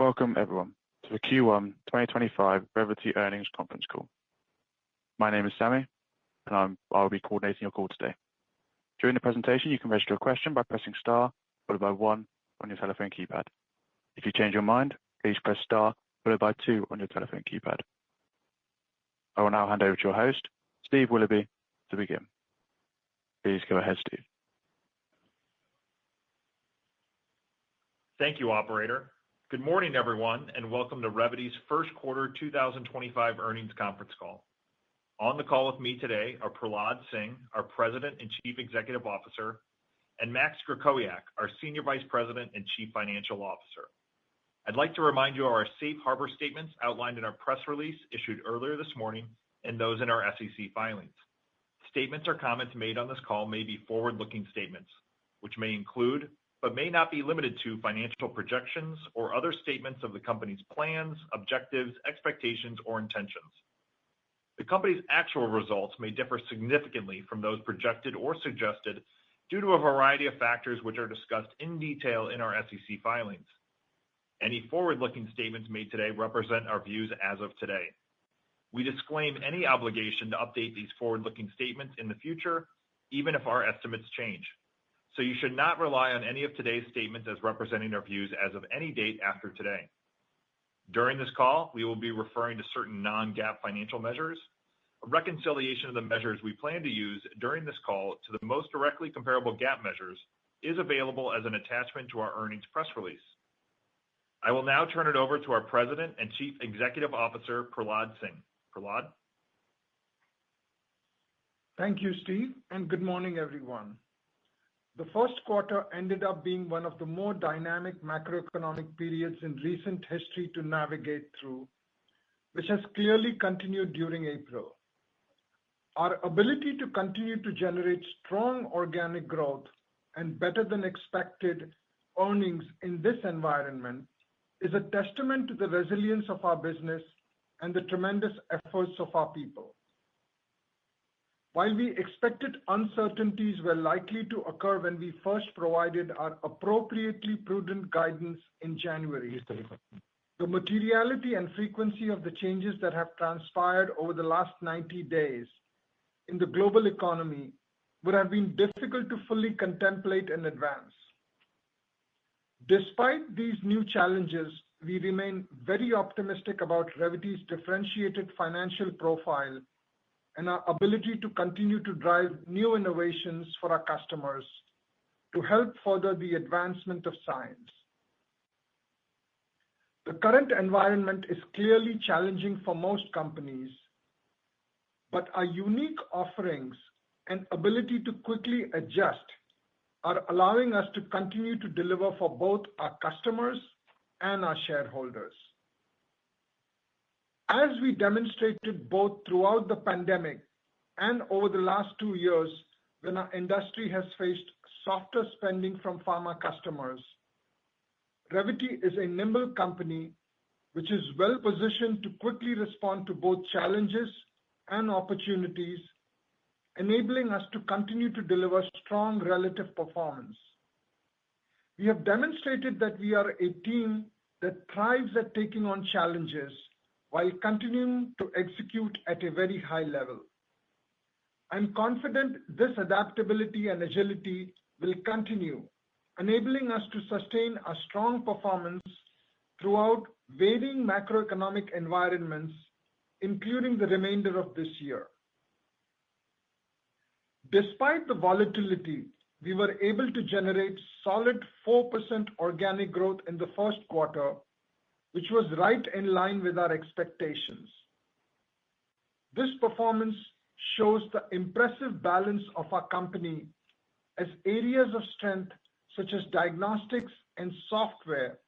Welcome, everyone, to the Q1 2025 Revvity Earnings Conference Call. My name is Sammy, and I'll be coordinating your call today. During the presentation, you can register a question by pressing star followed by 1 on your telephone keypad. If you change your mind, please press star followed by 2 on your telephone keypad. I will now hand over to your host, Steve Willoughby, to begin. Please go ahead, Steve. Thank you, Operator. Good morning, everyone, and welcome to Revvity's first quarter 2025 earnings conference call. On the call with me today are Prahlad Singh, our President and Chief Executive Officer, and Max Krakowiak, our Senior Vice President and Chief Financial Officer. I'd like to remind you of our safe harbor statements outlined in our press release issued earlier this morning and those in our SEC filings. Statements or comments made on this call may be forward-looking statements, which may include, but may not be limited to, financial projections or other statements of the company's plans, objectives, expectations, or intentions. The company's actual results may differ significantly from those projected or suggested due to a variety of factors which are discussed in detail in our SEC filings. Any forward-looking statements made today represent our views as of today. We disclaim any obligation to update these forward-looking statements in the future, even if our estimates change. So you should not rely on any of today's statements as representing our views as of any date after today. During this call, we will be referring to certain non-GAAP financial measures. A reconciliation of the measures we plan to use during this call to the most directly comparable GAAP measures is available as an attachment to our earnings press release. I will now turn it over to our President and Chief Executive Officer, Prahlad Singh. Prahlad? Thank you, Steve, and good morning, everyone. The first quarter ended up being one of the more dynamic macroeconomic periods in recent history to navigate through, which has clearly continued during April. Our ability to continue to generate strong organic growth and better than expected earnings in this environment is a testament to the resilience of our business and the tremendous efforts of our people. While we expected uncertainties were likely to occur when we first provided our appropriately prudent guidance in January, the materiality and frequency of the changes that have transpired over the last 90 days in the global economy would have been difficult to fully contemplate in advance. Despite these new challenges, we remain very optimistic about Revvity's differentiated financial profile and our ability to continue to drive new innovations for our customers to help further the advancement of science. The current environment is clearly challenging for most companies, but our unique offerings and ability to quickly adjust are allowing us to continue to deliver for both our customers and our shareholders. As we demonstrated both throughout the pandemic and over the last 2 years when our industry has faced softer spending from pharma customers, Revvity is a nimble company which is well positioned to quickly respond to both challenges and opportunities, enabling us to continue to deliver strong relative performance. We have demonstrated that we are a team that thrives at taking on challenges while continuing to execute at a very high level. I'm confident this adaptability and agility will continue, enabling us to sustain a strong performance throughout varying macroeconomic environments, including the remainder of this year. Despite the volatility, we were able to generate solid 4% organic growth in the first quarter, which was right in line with our expectations. This performance shows the impressive balance of our company as areas of strength such as diagnostics and software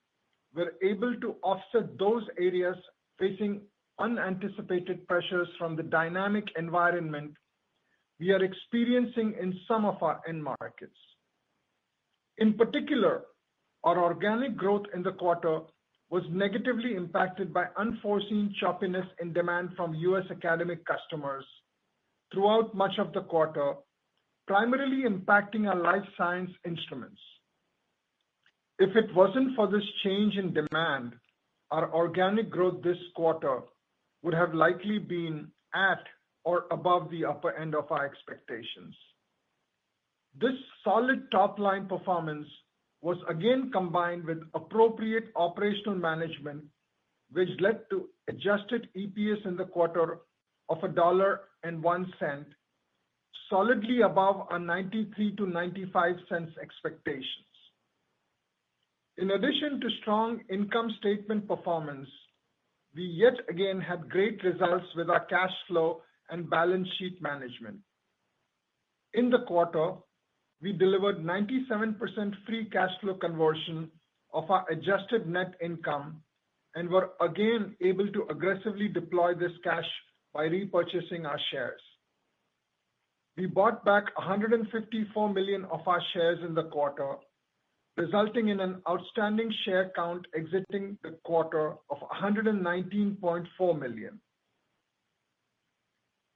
were able to offset those areas facing unanticipated pressures from the dynamic environment we are experiencing in some of our end markets. In particular, our organic growth in the quarter was negatively impacted by unforeseen choppiness in demand from U.S. academic customers throughout much of the quarter, primarily impacting our life science instruments. If it wasn't for this change in demand, our organic growth this quarter would have likely been at or above the upper end of our expectations. This solid top-line performance was again combined with appropriate operational management, which led to adjusted EPS in the quarter of $1.01, solidly above our 93 to 95 cents expectations. In addition to strong income statement performance, we yet again had great results with our cash flow and balance sheet management. In the quarter, we delivered 97% free cash flow conversion of our adjusted net income and were again able to aggressively deploy this cash by repurchasing our shares. We bought back 154 million of our shares in the quarter, resulting in an outstanding share count exiting the quarter of 119.4 million.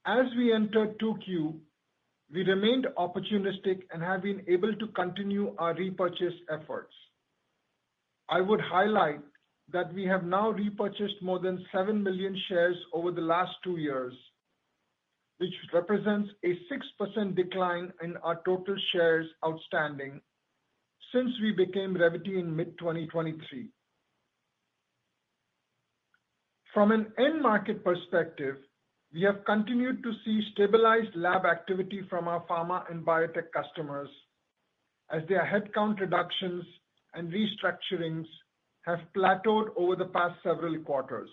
As we entered 2Q, we remained opportunistic and have been able to continue our repurchase efforts. I would highlight that we have now repurchased more than 7 million shares over the last 2 years, which represents a 6% decline in our total shares outstanding since we became Revvity in mid-2023. From an end market perspective, we have continued to see stabilized lab activity from our pharma and biotech customers as their headcount reductions and restructurings have plateaued over the past several quarters.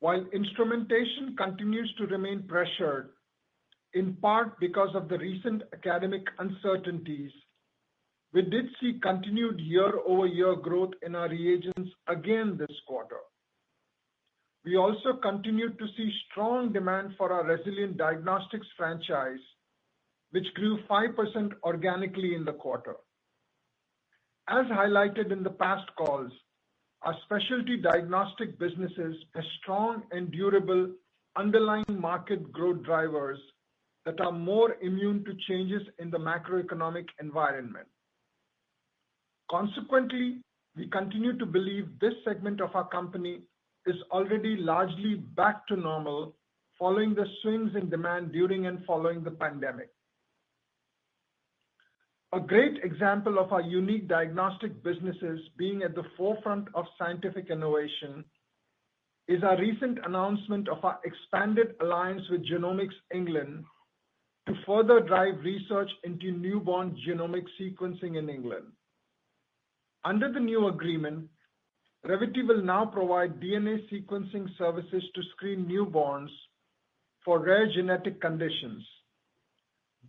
While instrumentation continues to remain pressured, in part because of the recent academic uncertainties, we did see continued year-over-year growth in our reagents again this quarter. We also continued to see strong demand for our resilient diagnostics franchise, which grew 5% organically in the quarter. As highlighted in the past calls, our specialty diagnostic businesses have strong and durable underlying market growth drivers that are more immune to changes in the macroeconomic environment. Consequently, we continue to believe this segment of our company is already largely back to normal following the swings in demand during and following the pandemic. A great example of our unique diagnostic businesses being at the forefront of scientific innovation is our recent announcement of our expanded alliance with Genomics England to further drive research into newborn genomic sequencing in England. Under the new agreement, Revvity will now provide DNA sequencing services to screen newborns for rare genetic conditions,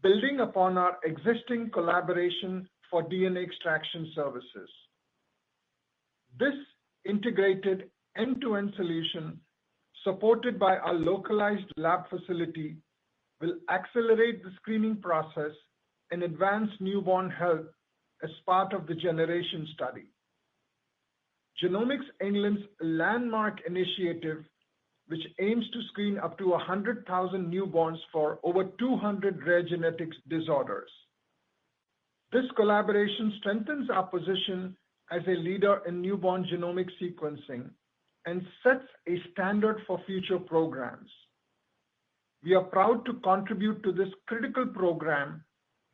building upon our existing collaboration for DNA extraction services. This integrated end-to-end solution, supported by our localized lab facility, will accelerate the screening process and advance newborn health as part of the Generation Study. Genomics England's landmark initiative, which aims to screen up to 100,000 newborns for over 200 rare genetic disorders. This collaboration strengthens our position as a leader in newborn genomic sequencing and sets a standard for future programs. We are proud to contribute to this critical program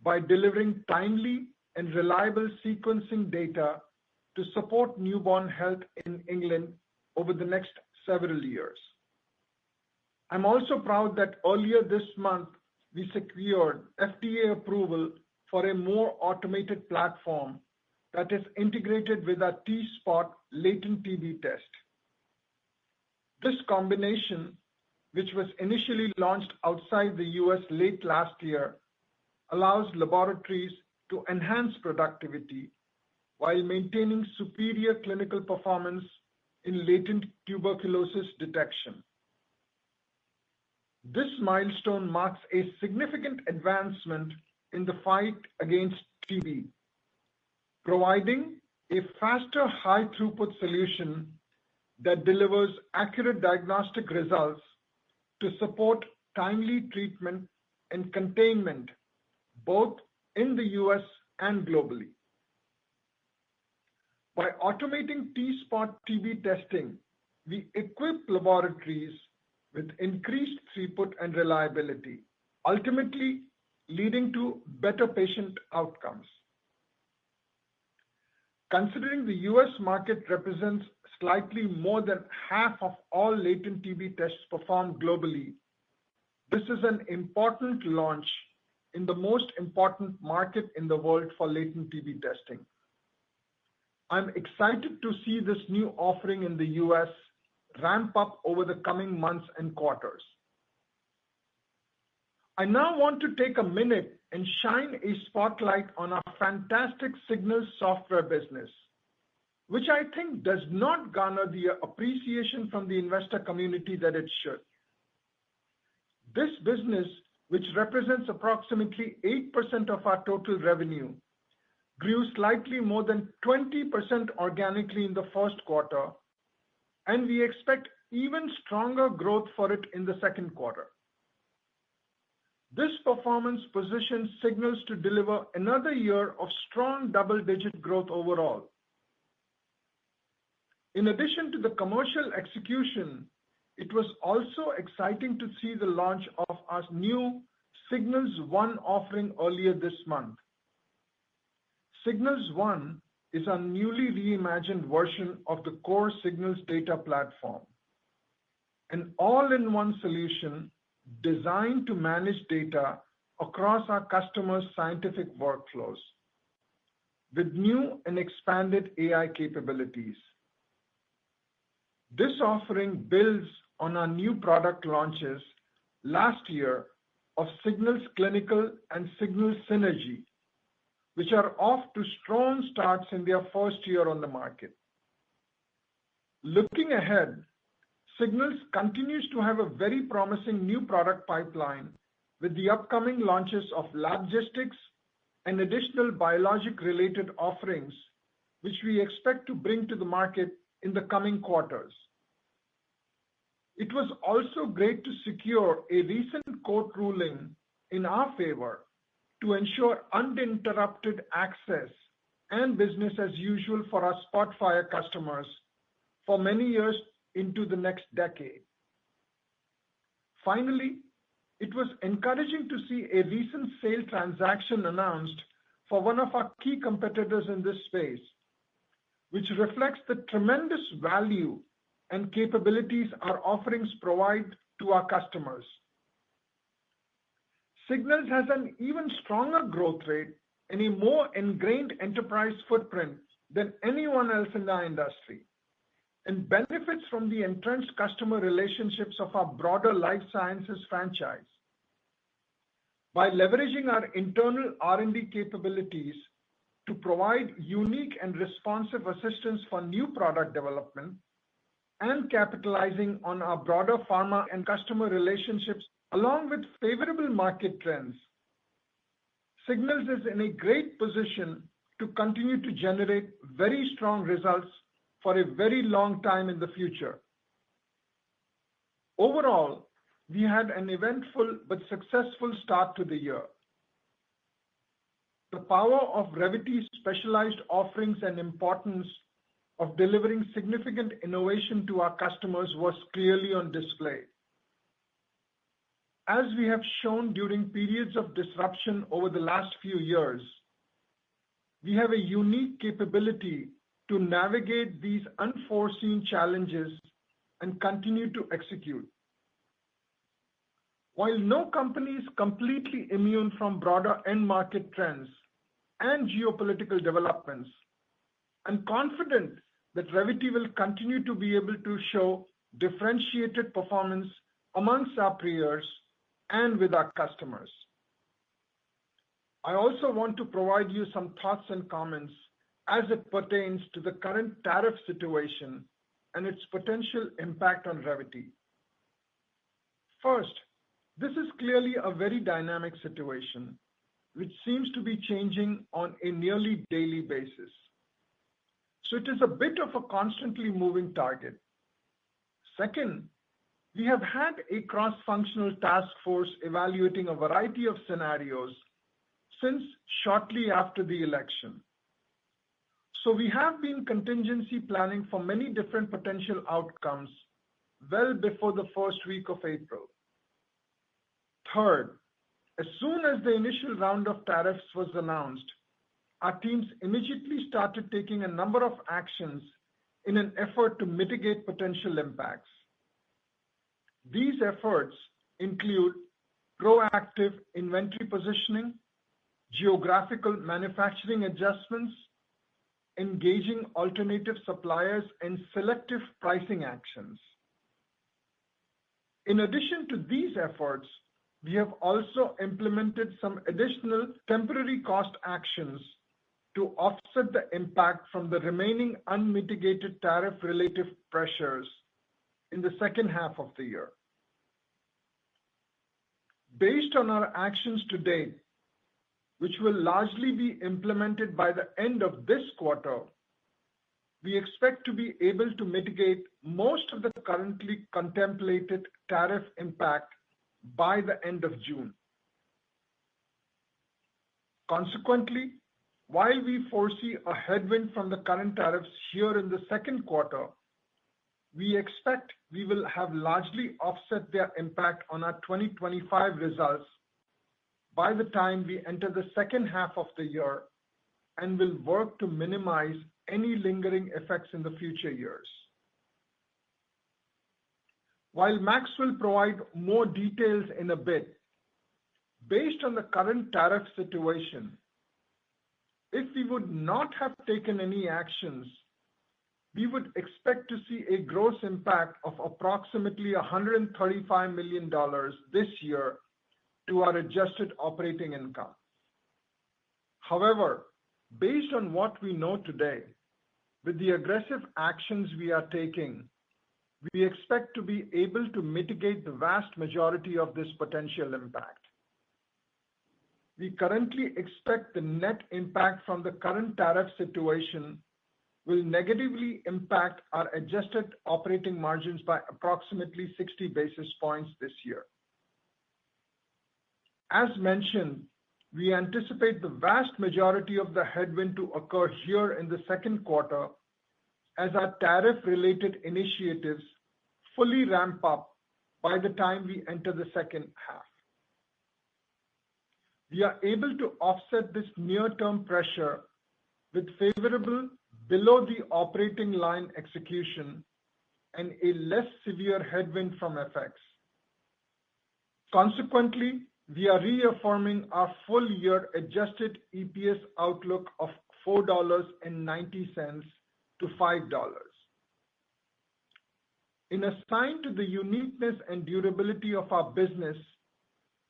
by delivering timely and reliable sequencing data to support newborn health in England over the next several years. I'm also proud that earlier this month, we secured FDA approval for a more automated platform that is integrated with our T-Spot latent TB test. This combination, which was initially launched outside the US late last year, allows laboratories to enhance productivity while maintaining superior clinical performance in latent tuberculosis detection. This milestone marks a significant advancement in the fight against TB, providing a faster high-throughput solution that delivers accurate diagnostic results to support timely treatment and containment both in the US and globally. By automating T-spot TB testing, we equip laboratories with increased throughput and reliability, ultimately leading to better patient outcomes. Considering the US market represents slightly more than half of all latent TB tests performed globally, this is an important launch in the most important market in the world for latent TB testing. I'm excited to see this new offering in the US ramp up over the coming months and quarters. I now want to take a minute and shine a spotlight on our fantastic Signals software business, which I think does not garner the appreciation from the investor community that it should. This business, which represents approximately 8% of our total revenue, grew slightly more than 20% organically in the first quarter, and we expect even stronger growth for it in the second quarter. This performance positions Signals to deliver another year of strong double-digit growth overall. In addition to the commercial execution, it was also exciting to see the launch of our new Signals One offering earlier this month. Signals One is a newly reimagined version of the core Signals data platform, an all-in-one solution designed to manage data across our customers' scientific workflows with new and expanded AI capabilities. This offering builds on our new product launches last year of Signals Clinical and Signals Synergy, which are off to strong starts in their first year on the market. Looking ahead, Signals continues to have a very promising new product pipeline with the upcoming launches of Labgistics and additional biologic-related offerings, which we expect to bring to the market in the coming quarters. It was also great to secure a recent court ruling in our favor to ensure uninterrupted access and business as usual for our Spotfire customers for many years into the next decade. Finally, it was encouraging to see a recent sale transaction announced for one of our key competitors in this space, which reflects the tremendous value and capabilities our offerings provide to our customers. Signals has an even stronger growth rate and a more ingrained enterprise footprint than anyone else in our industry, and benefits from the entrenched customer relationships of our broader life sciences franchise. By leveraging our internal R&D capabilities to provide unique and responsive assistance for new product development and capitalizing on our broader pharma and customer relationships along with favorable market trends, Signals is in a great position to continue to generate very strong results for a very long time in the future. Overall, we had an eventful but successful start to the year. The power of Revvity's specialized offerings and importance of delivering significant innovation to our customers was clearly on display. As we have shown during periods of disruption over the last few years, we have a unique capability to navigate these unforeseen challenges and continue to execute. While no company is completely immune from broader end market trends and geopolitical developments, I'm confident that Revvity will continue to be able to show differentiated performance amongst our peers and with our customers. I also want to provide you some thoughts and comments as it pertains to the current tariff situation and its potential impact on Revvity. First, this is clearly a very dynamic situation, which seems to be changing on a nearly daily basis. So it is a bit of a constantly moving target. Second, we have had a cross-functional task force evaluating a variety of scenarios since shortly after the election. So we have been contingency planning for many different potential outcomes well before the first week of April. Third, as soon as the initial round of tariffs was announced, our teams immediately started taking a number of actions in an effort to mitigate potential impacts. These efforts include proactive inventory positioning, geographical manufacturing adjustments, engaging alternative suppliers, and selective pricing actions. In addition to these efforts, we have also implemented some additional temporary cost actions to offset the impact from the remaining unmitigated tariff-related pressures in the second half of the year. Based on our actions to date, which will largely be implemented by the end of this quarter, we expect to be able to mitigate most of the currently contemplated tariff impact by the end of June. Consequently, while we foresee a headwind from the current tariffs here in the second quarter, we expect we will have largely offset their impact on our 2025 results by the time we enter the second half of the year and will work to minimize any lingering effects in the future years. While Max will provide more details in a bit, based on the current tariff situation, if we would not have taken any actions, we would expect to see a gross impact of approximately $135 million this year to our adjusted operating income. However, based on what we know today, with the aggressive actions we are taking, we expect to be able to mitigate the vast majority of this potential impact. We currently expect the net impact from the current tariff situation will negatively impact our adjusted operating margins by approximately 60 basis points this year. As mentioned, we anticipate the vast majority of the headwind to occur here in the second quarter as our tariff-related initiatives fully ramp up by the time we enter the second half. We are able to offset this near-term pressure with favorable below the operating line execution and a less severe headwind from FX. Consequently, we are reaffirming our full-year adjusted EPS outlook of $4.90 to $5. In a sign to the uniqueness and durability of our business,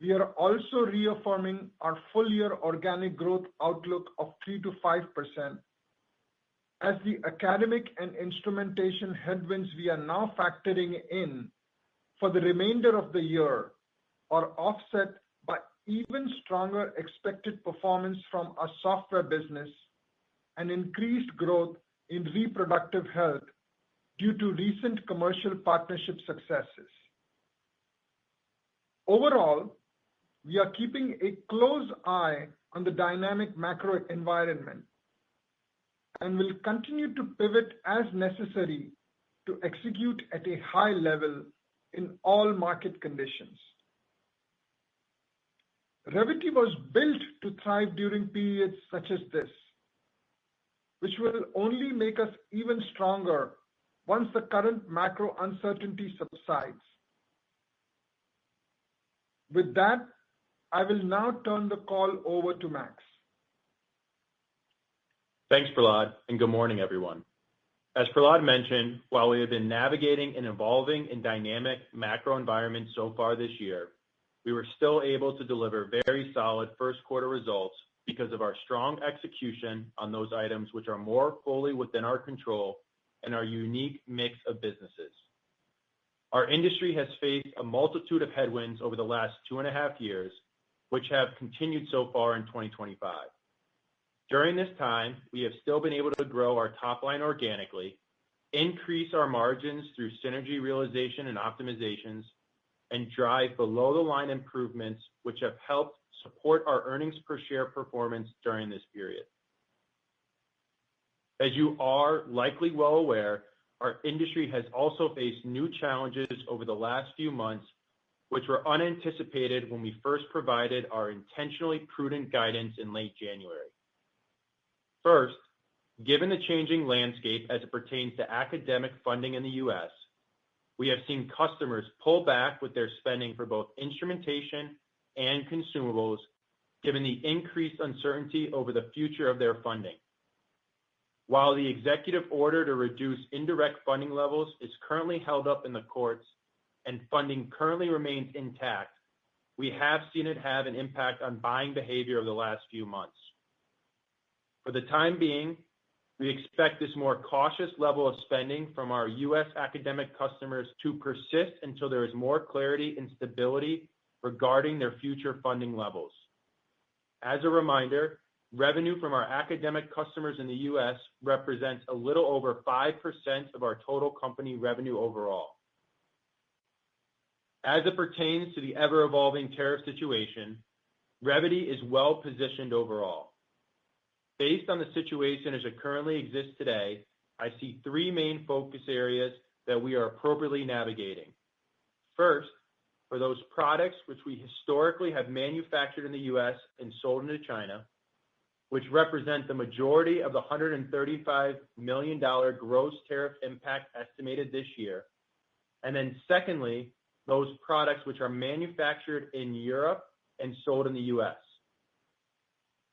we are also reaffirming our full-year organic growth outlook of 3 to 5%, as the academic and instrumentation headwinds we are now factoring in for the remainder of the year are offset by even stronger expected performance from our software business and increased growth in reproductive health due to recent commercial partnership successes. Overall, we are keeping a close eye on the dynamic macro environment and will continue to pivot as necessary to execute at a high level in all market conditions. Revvity was built to thrive during periods such as this, which will only make us even stronger once the current macro uncertainty subsides. With that, I will now turn the call over to Max. Thanks, Prahlad, and good morning, everyone. As Prahlad mentioned, while we have been navigating an evolving and dynamic macro environment so far this year, we were still able to deliver very solid first quarter results because of our strong execution on those items which are more fully within our control and our unique mix of businesses. Our industry has faced a multitude of headwinds over the last 2.5 years, which have continued so far in 2025. During this time, we have still been able to grow our top line organically, increase our margins through synergy realization and optimizations, and drive below-the-line improvements, which have helped support our earnings per share performance during this period. As you are likely well aware, our industry has also faced new challenges over the last few months, which were unanticipated when we first provided our intentionally prudent guidance in late January. First, given the changing landscape as it pertains to academic funding in the U.S., we have seen customers pull back with their spending for both instrumentation and consumables, given the increased uncertainty over the future of their funding. While the executive order to reduce indirect funding levels is currently held up in the courts and funding currently remains intact, we have seen it have an impact on buying behavior over the last few months. For the time being, we expect this more cautious level of spending from our U.S. academic customers to persist until there is more clarity and stability regarding their future funding levels. As a reminder, revenue from our academic customers in the U.S. represents a little over 5% of our total company revenue overall. As it pertains to the ever-evolving tariff situation, Revvity is well positioned overall. Based on the situation as it currently exists today, I see three main focus areas that we are appropriately navigating. First, for those products which we historically have manufactured in the U.S. and sold into China, which represent the majority of the $135 million gross tariff impact estimated this year. And then secondly, those products which are manufactured in Europe and sold in the U.S.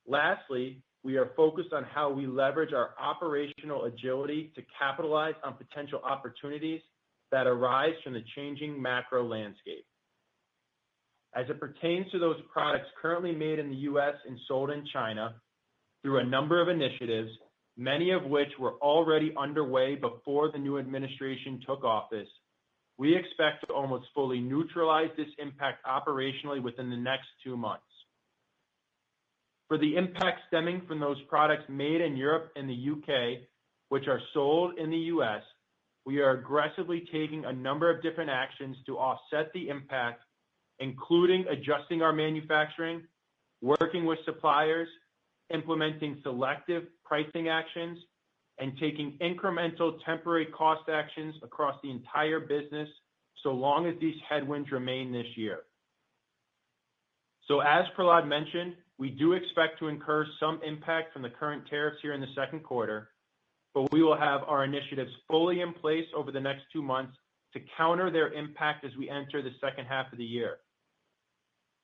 Lastly, we are focused on how we leverage our operational agility to capitalize on potential opportunities that arise from the changing macro landscape. As it pertains to those products currently made in the U.S. and sold in China, through a number of initiatives, many of which were already underway before the new administration took office, we expect to almost fully neutralize this impact operationally within the next 2 months. For the impact stemming from those products made in Europe and the UK, which are sold in the US, we are aggressively taking a number of different actions to offset the impact, including adjusting our manufacturing, working with suppliers, implementing selective pricing actions, and taking incremental temporary cost actions across the entire business so long as these headwinds remain this year. So as Prahlad mentioned, we do expect to incur some impact from the current tariffs here in the second quarter, but we will have our initiatives fully in place over the next 2 months to counter their impact as we enter the second half of the year.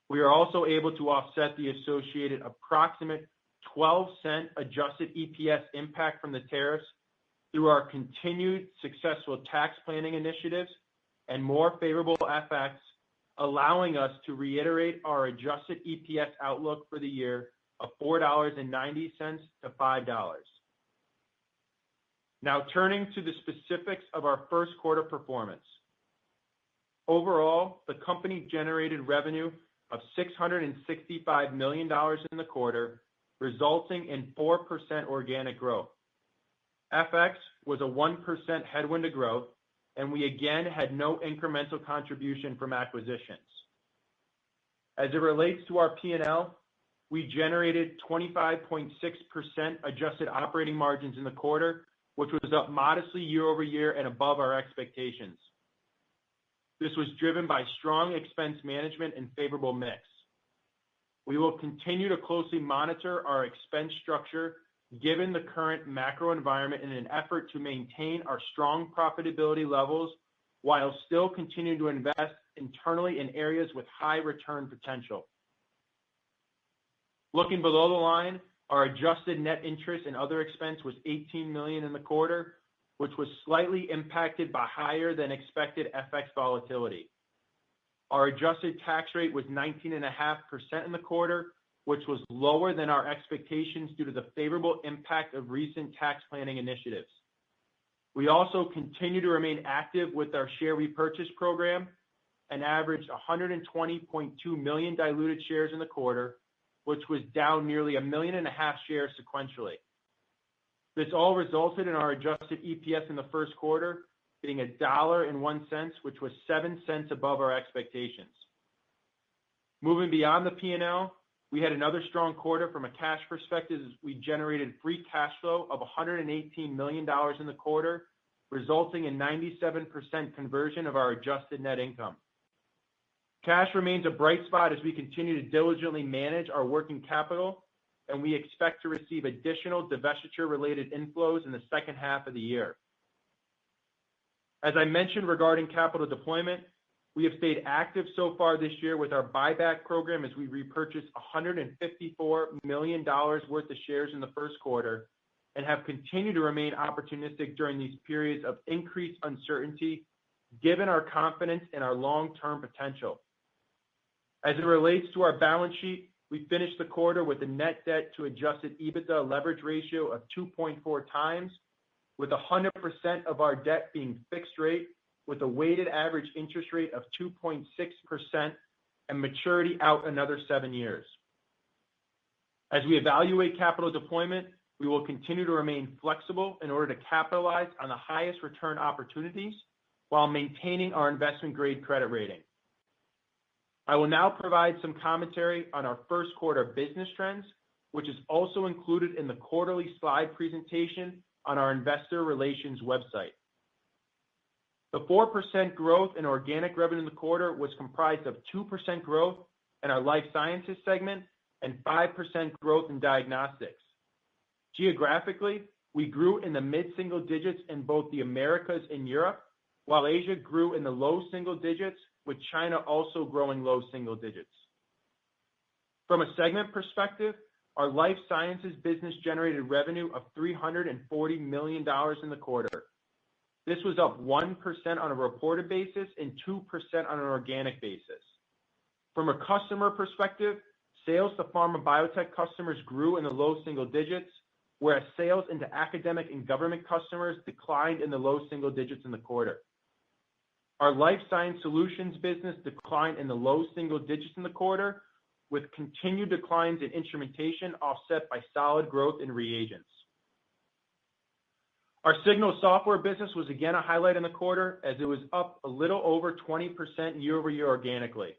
We are also able to offset the associated approximate 12-cent adjusted EPS impact from the tariffs through our continued successful tax planning initiatives and more favorable FX, allowing us to reiterate our adjusted EPS outlook for the year of $4.90 to $5. Now turning to the specifics of our first quarter performance. Overall, the company generated revenue of $665 million in the quarter, resulting in 4% organic growth. FX was a 1% headwind to growth, and we again had no incremental contribution from acquisitions. As it relates to our P&L, we generated 25.6% adjusted operating margins in the quarter, which was up modestly year over year and above our expectations. This was driven by strong expense management and favorable mix. We will continue to closely monitor our expense structure given the current macro environment in an effort to maintain our strong profitability levels while still continuing to invest internally in areas with high return potential. Looking below the line, our adjusted net interest and other expense was $18 million in the quarter, which was slightly impacted by higher than expected FX volatility. Our adjusted tax rate was 19.5% in the quarter, which was lower than our expectations due to the favorable impact of recent tax planning initiatives. We also continue to remain active with our share repurchase program and averaged 120.2 million diluted shares in the quarter, which was down nearly 1.5 million shares sequentially. This all resulted in our adjusted EPS in the first quarter being $1.01, which was 7 cents above our expectations. Moving beyond the P&L, we had another strong quarter from a cash perspective as we generated free cash flow of $118 million in the quarter, resulting in 97% conversion of our adjusted net income. Cash remains a bright spot as we continue to diligently manage our working capital, and we expect to receive additional divestiture-related inflows in the second half of the year. As I mentioned regarding capital deployment, we have stayed active so far this year with our buyback program as we repurchased $154 million worth of shares in the first quarter and have continued to remain opportunistic during these periods of increased uncertainty, given our confidence in our long-term potential. As it relates to our balance sheet, we finished the quarter with a net debt to adjusted EBITDA leverage ratio of 2.4 times, with 100% of our debt being fixed rate, with a weighted average interest rate of 2.6% and maturity out another 7 years. As we evaluate capital deployment, we will continue to remain flexible in order to capitalize on the highest return opportunities while maintaining our investment-grade credit rating. I will now provide some commentary on our first quarter business trends, which is also included in the quarterly slide presentation on our investor relations website. The 4% growth in organic revenue in the quarter was comprised of 2% growth in our life sciences segment and 5% growth in diagnostics. Geographically, we grew in the mid-single digits in both the Americas and Europe, while Asia grew in the low single digits, with China also growing low single digits. From a segment perspective, our life sciences business generated revenue of $340 million in the quarter. This was up 1% on a reported basis and 2% on an organic basis. From a customer perspective, sales to pharma biotech customers grew in the low single digits, whereas sales into academic and government customers declined in the low single digits in the quarter. Our life science solutions business declined in the low single digits in the quarter, with continued declines in instrumentation offset by solid growth in reagents. Our Signal software business was again a highlight in the quarter, as it was up a little over 20% year-over-year organically.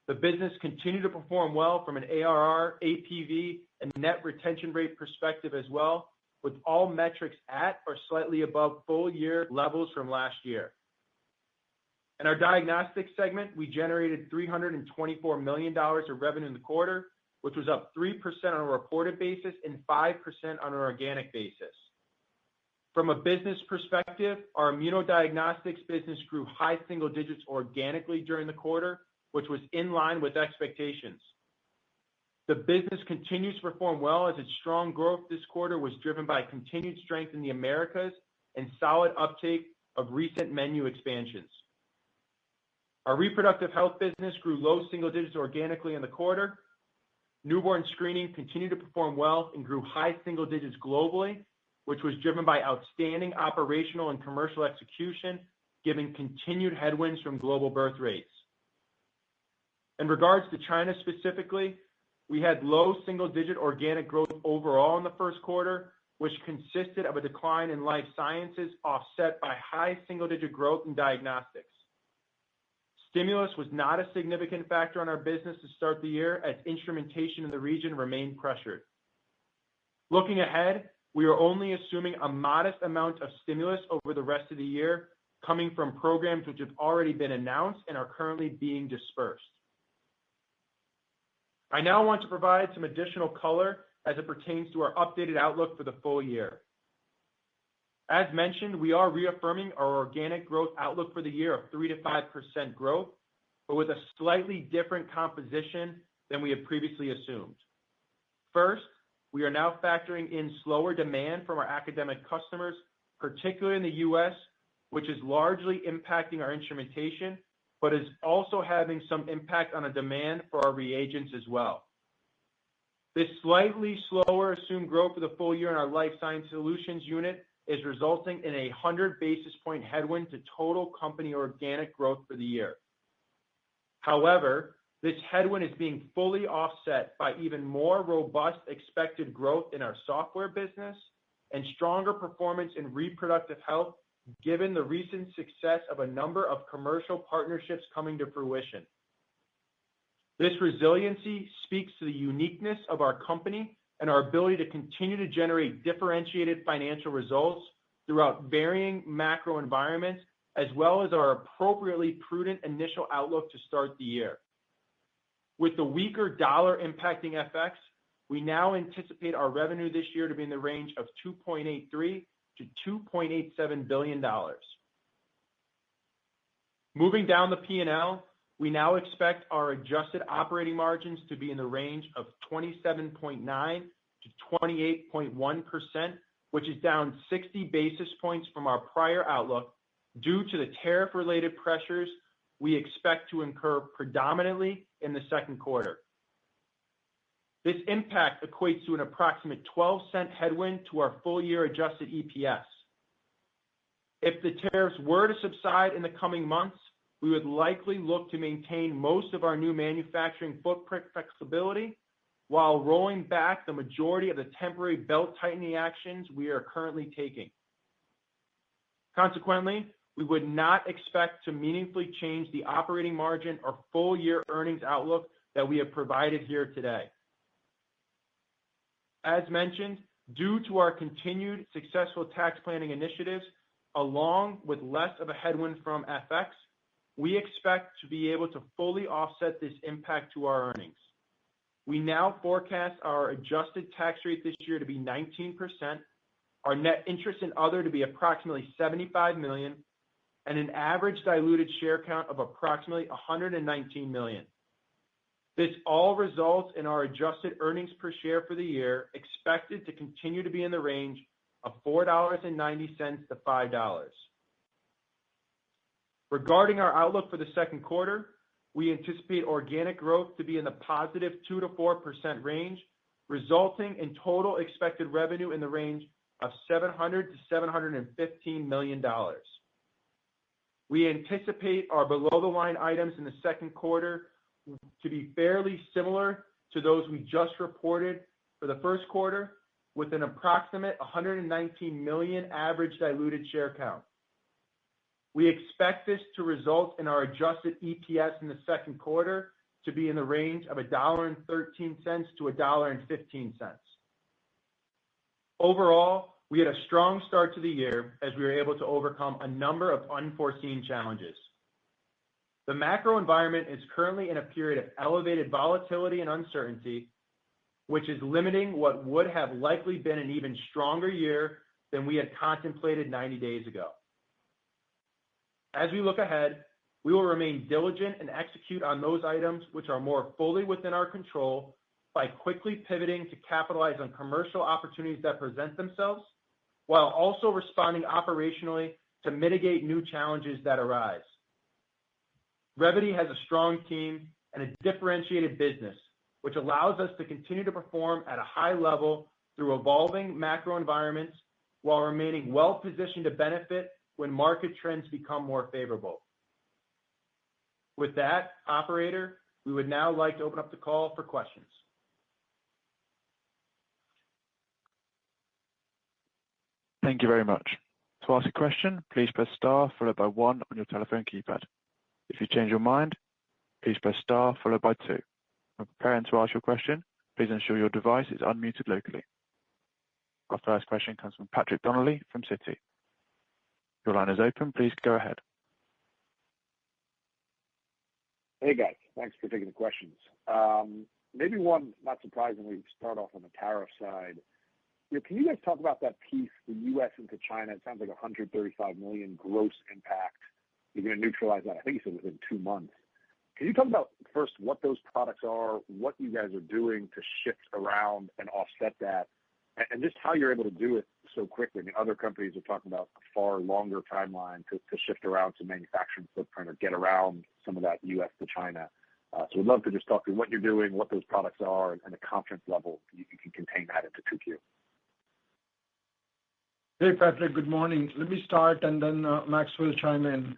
The business continued to perform well from an ARR, APV, and net retention rate perspective as well, with all metrics at or slightly above full-year levels from last year. In our diagnostics segment, we generated $324 million of revenue in the quarter, which was up 3% on a reported basis and 5% on an organic basis. From a business perspective, our immunodiagnostics business grew high single digits organically during the quarter, which was in line with expectations. The business continues to perform well as its strong growth this quarter was driven by continued strength in the Americas and solid uptake of recent menu expansions. Our reproductive health business grew low single digits organically in the quarter. Newborn screening continued to perform well and grew high single digits globally, which was driven by outstanding operational and commercial execution, given continued headwinds from global birth rates. In regards to China specifically, we had low single-digit organic growth overall in the first quarter, which consisted of a decline in life sciences offset by high single-digit growth in diagnostics. Stimulus was not a significant factor on our business to start the year, as instrumentation in the region remained pressured. Looking ahead, we are only assuming a modest amount of stimulus over the rest of the year, coming from programs which have already been announced and are currently being dispersed. I now want to provide some additional color as it pertains to our updated outlook for the full year. As mentioned, we are reaffirming our organic growth outlook for the year of 3 to 5% growth, but with a slightly different composition than we had previously assumed. First, we are now factoring in slower demand from our academic customers, particularly in the U.S., which is largely impacting our instrumentation, but is also having some impact on the demand for our reagents as well. This slightly slower assumed growth for the full year in our life science solutions unit is resulting in a 100 basis point headwind to total company organic growth for the year. However, this headwind is being fully offset by even more robust expected growth in our software business and stronger performance in reproductive health, given the recent success of a number of commercial partnerships coming to fruition. This resiliency speaks to the uniqueness of our company and our ability to continue to generate differentiated financial results throughout varying macro environments, as well as our appropriately prudent initial outlook to start the year. With the weaker dollar impacting FX, we now anticipate our revenue this year to be in the range of $2.83 to $2.87 billion. Moving down the P&L, we now expect our adjusted operating margins to be in the range of 27.9 to 28.1%, which is down 60 basis points from our prior outlook due to the tariff-related pressures we expect to incur predominantly in the second quarter. This impact equates to an approximate 12-cent headwind to our full-year adjusted EPS. If the tariffs were to subside in the coming months, we would likely look to maintain most of our new manufacturing footprint flexibility while rolling back the majority of the temporary belt-tightening actions we are currently taking. Consequently, we would not expect to meaningfully change the operating margin or full-year earnings outlook that we have provided here today. As mentioned, due to our continued successful tax planning initiatives, along with less of a headwind from FX, we expect to be able to fully offset this impact to our earnings. We now forecast our adjusted tax rate this year to be 19%, our net interest and other to be approximately $75 million, and an average diluted share count of approximately 119 million. This all results in our adjusted earnings per share for the year expected to continue to be in the range of $4.90 to $5. Regarding our outlook for the second quarter, we anticipate organic growth to be in the positive 2 to 4% range, resulting in total expected revenue in the range of $700 to $715 million. We anticipate our below-the-line items in the second quarter to be fairly similar to those we just reported for the first quarter, with an approximate 119 million average diluted share count. We expect this to result in our adjusted EPS in the second quarter to be in the range of $1.13 to $1.15. Overall, we had a strong start to the year as we were able to overcome a number of unforeseen challenges. The macro environment is currently in a period of elevated volatility and uncertainty, which is limiting what would have likely been an even stronger year than we had contemplated 90 days ago. As we look ahead, we will remain diligent and execute on those items which are more fully within our control by quickly pivoting to capitalize on commercial opportunities that present themselves, while also responding operationally to mitigate new challenges that arise. Revvity has a strong team and a differentiated business, which allows us to continue to perform at a high level through evolving macro environments while remaining well-positioned to benefit when market trends become more favorable. With that, operator, we would now like to open up the call for questions. Thank you very much. To ask a question, please press star followed by 1 on your telephone keypad. If you change your mind, please press star followed by 2. When preparing to ask your question, please ensure your device is unmuted locally. Our first question comes from Patrick Donnelly from Citi. Your line is open. Please go ahead. Hey, guys. Thanks for taking the questions. Maybe one, not surprisingly, start off on the tariff side. Can you guys talk about that piece, the U.S. into China? It sounds like $135 million gross impact. You're going to neutralize that, I think you said, within 2 months. Can you talk about, first, what those products are, what you guys are doing to shift around and offset that, and just how you're able to do it so quickly? I mean, other companies are talking about a far longer timeline to shift around some manufacturing footprint or get around some of that U.S. to China. So we'd love to just talk through what you're doing, what those products are, and the confidence level you can contain that into 2Q. Hey, Patrick, good morning. Let me start, and then Max will chime in.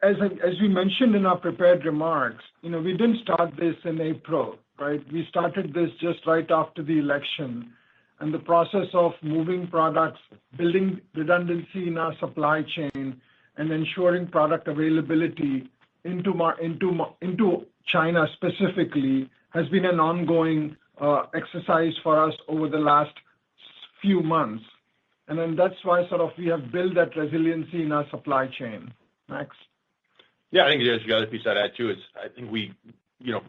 As we mentioned in our prepared remarks, we didn't start this in April, right? We started this just right after the election, and the process of moving products, building redundancy in our supply chain, and ensuring product availability into China specifically has been an ongoing exercise for us over the last few months. And then that's why sort of we have built that resiliency in our supply chain. Max? Yeah, I think there's the other piece I'd add too is I think we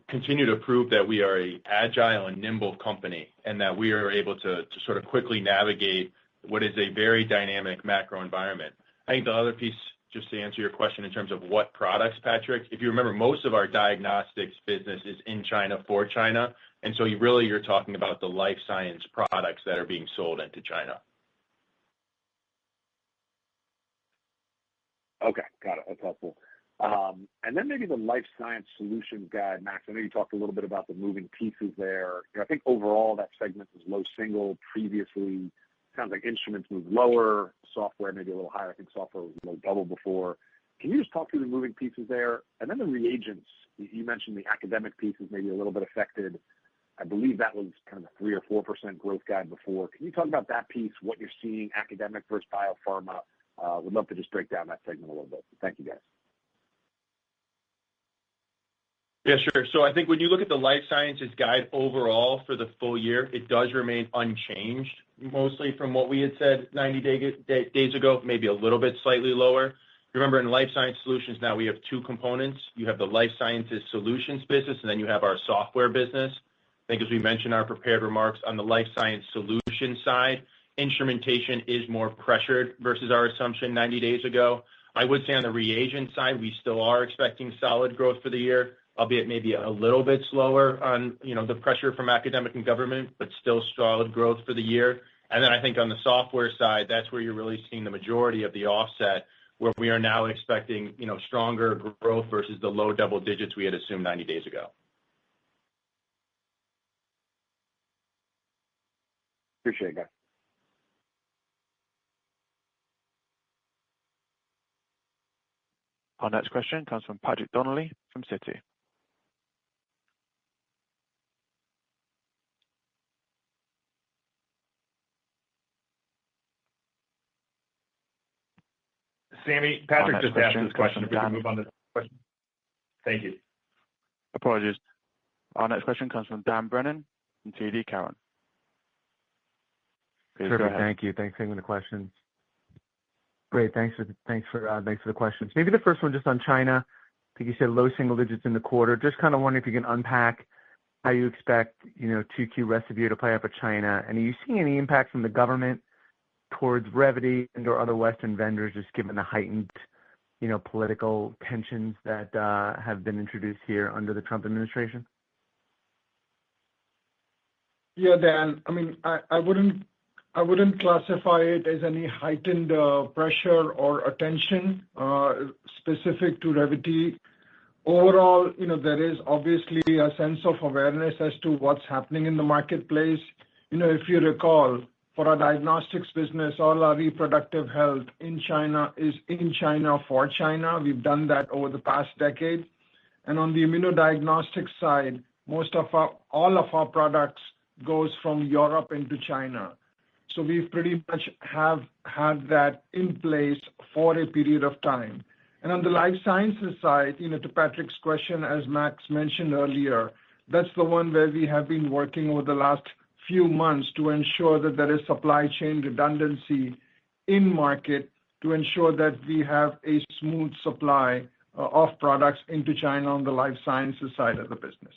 continue to prove that we are a agile and nimble company and that we are able to sort of quickly navigate what is a very dynamic macro environment. I think the other piece, just to answer your question in terms of what products, Patrick, if you remember, most of our diagnostics business is in China for China. And so you're talking about the life science products that are being sold into China. Okay, got it. That's helpful. And then maybe the life science solutions guide, Max, I know you talked a little bit about the moving pieces there. I think overall that segment was low single previously. Sounds like instruments moved lower, software maybe a little higher. I think software was low double before. Can you just talk through the moving pieces there? And then the reagents, you mentioned the academic pieces maybe a little bit affected. I believe that was kind of a 3 or 4% growth guide before. Can you talk about that piece, what you're seeing, academic versus biopharma? Would love to just break down that segment a little bit. Thank you, guys. Yeah, sure. So I think when you look at the life sciences guide overall for the full year, it does remain unchanged, mostly from what we had said 90 days ago, maybe a little bit slightly lower. Remember, in life science solutions now we have two components. You have the life sciences solutions business, and then you have our software business. I think as we mentioned in our prepared remarks, on the life science solution side, instrumentation is more pressured versus our assumption 90 days ago. I would say on the reagent side, we still are expecting solid growth for the year, albeit maybe a little bit slower on the pressure from academic and government, but still solid growth for the year. And then I think on the software side, that's where you're really seeing the majority of the offset, where we are now expecting stronger growth versus the low double digits we had assumed 90 days ago. Appreciate it, guys. Our next question comes from Patrick Donnelly from Citi. Sammy, Patrick just asked this question. If we can move on to the question. Thank you. Apologies. Our next question comes from Dan Brennan from TD Cowen. Perfect. Thank you. Thanks for taking the questions. Great. Thanks for the questions. Maybe the first one just on China. I think you said low single digits in the quarter. Just kind of wondering if you can unpack how you expect 2Q rest of year to play out for China. And are you seeing any impact from the government towards Revvity and or other Western vendors, just given the heightened political tensions that have been introduced here under the Trump administration? Yeah, Dan. I mean, I wouldn't classify it as any heightened pressure or attention specific to Revvity. Overall, there is obviously a sense of awareness as to what's happening in the marketplace. If you recall, for our diagnostics business, all our reproductive health in China is in China for China. We've done that over the past decade. And on the immunodiagnostics side, all of our products goes from Europe into China. So we pretty much have had that in place for a period of time. And on the life sciences side, to Patrick's question, as Max mentioned earlier, that's the one where we have been working over the last few months to ensure that there is supply chain redundancy in market to ensure that we have a smooth supply of products into China on the life sciences side of the business.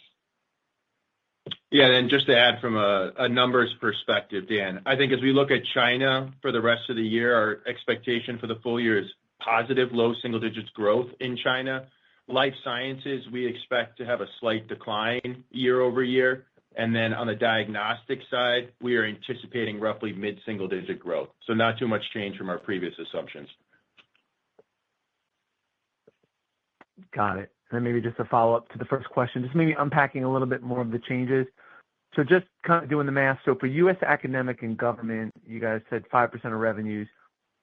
Yeah, and just to add from a numbers perspective, Dan, I think as we look at China for the rest of the year, our expectation for the full year is positive low single digits growth in China. Life sciences, we expect to have a slight decline year over year. And then on the diagnostic side, we are anticipating roughly mid-single digit growth. So not too much change from our previous assumptions. Got it. And then maybe just a follow-up to the first question, just maybe unpacking a little bit more of the changes. So just kind of doing the math. So for U.S. academic and government, you guys said 5% of revenues.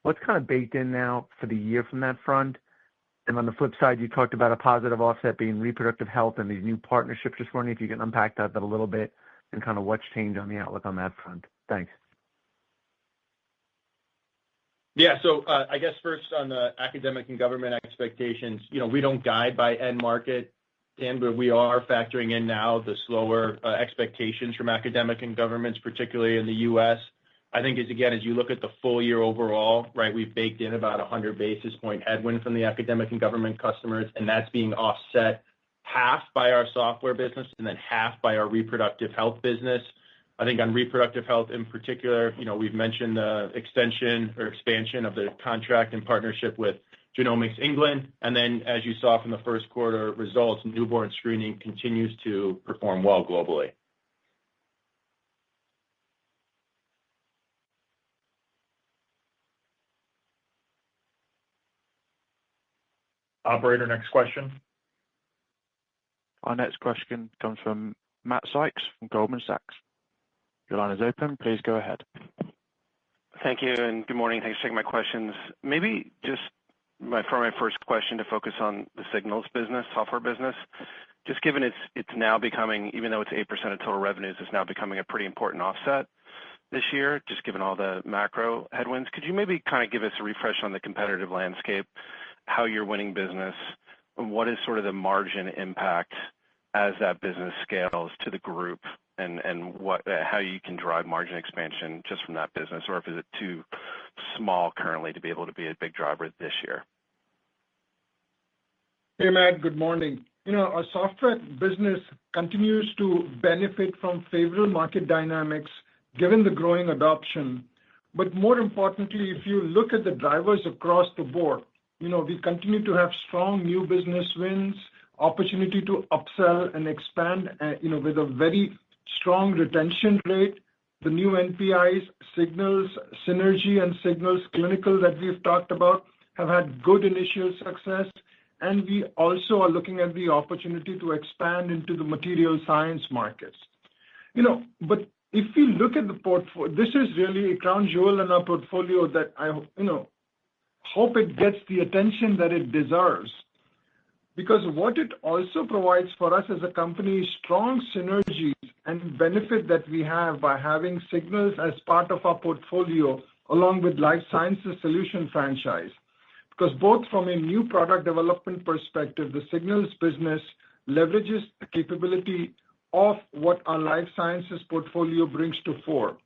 What's kind of baked in now for the year from that front? And on the flip side, you talked about a positive offset being reproductive health and these new partnerships. Just wondering if you can unpack that a little bit and kind of what's changed on the outlook on that front. Thanks. Yeah, so I guess first on the academic and government expectations, we don't guide by end market Dan, but we are factoring in now the slower expectations from academic and governments, particularly in the U.S. I think, as you look at the full year overall, right, we've baked in about 100 basis point headwind from the academic and government customers, and that's being offset half by our software business and then half by our reproductive health business. I think on reproductive health in particular, we've mentioned the extension or expansion of the contract in partnership with Genomics England. And then, as you saw from the first quarter results, newborn screening continues to perform well globally. Operator, next question. Our next question comes from Matt Sykes from Goldman Sachs. Your line is open. Please go ahead. Thank you, and good morning. Thanks for taking my questions. Maybe just for my first question to focus on the Signals business, software business. Just given it's now becoming, even though it's 8% of total revenues, it's now becoming a pretty important offset this year, just given all the macro headwinds. Could you maybe kind of give us a refresh on the competitive landscape, how you're winning business, and what is sort of the margin impact as that business scales to the group, and how you can drive margin expansion just from that business, or if is it too small currently to be able to be a big driver this year? Hey, Matt, good morning. Our software business continues to benefit from favorable market dynamics given the growing adoption. But more importantly, if you look at the drivers across the board, we continue to have strong new business wins, opportunity to upsell and expand, with a very strong retention rate. The new NPIs, Signals, Synergy and Signals Clinical that we've talked about have had good initial success. And we also are looking at the opportunity to expand into the material science markets. But if you look at the portfolio, this is really a crown jewel in our portfolio that I hope it gets the attention that it deserves. Because what it also provides for us as a company is strong synergies and benefit that we have by having Signals as part of our portfolio, along with Life Sciences Solution franchise. Because both from a new product development perspective, the Signals business leverages the capability of what our Life Sciences portfolio brings to fore.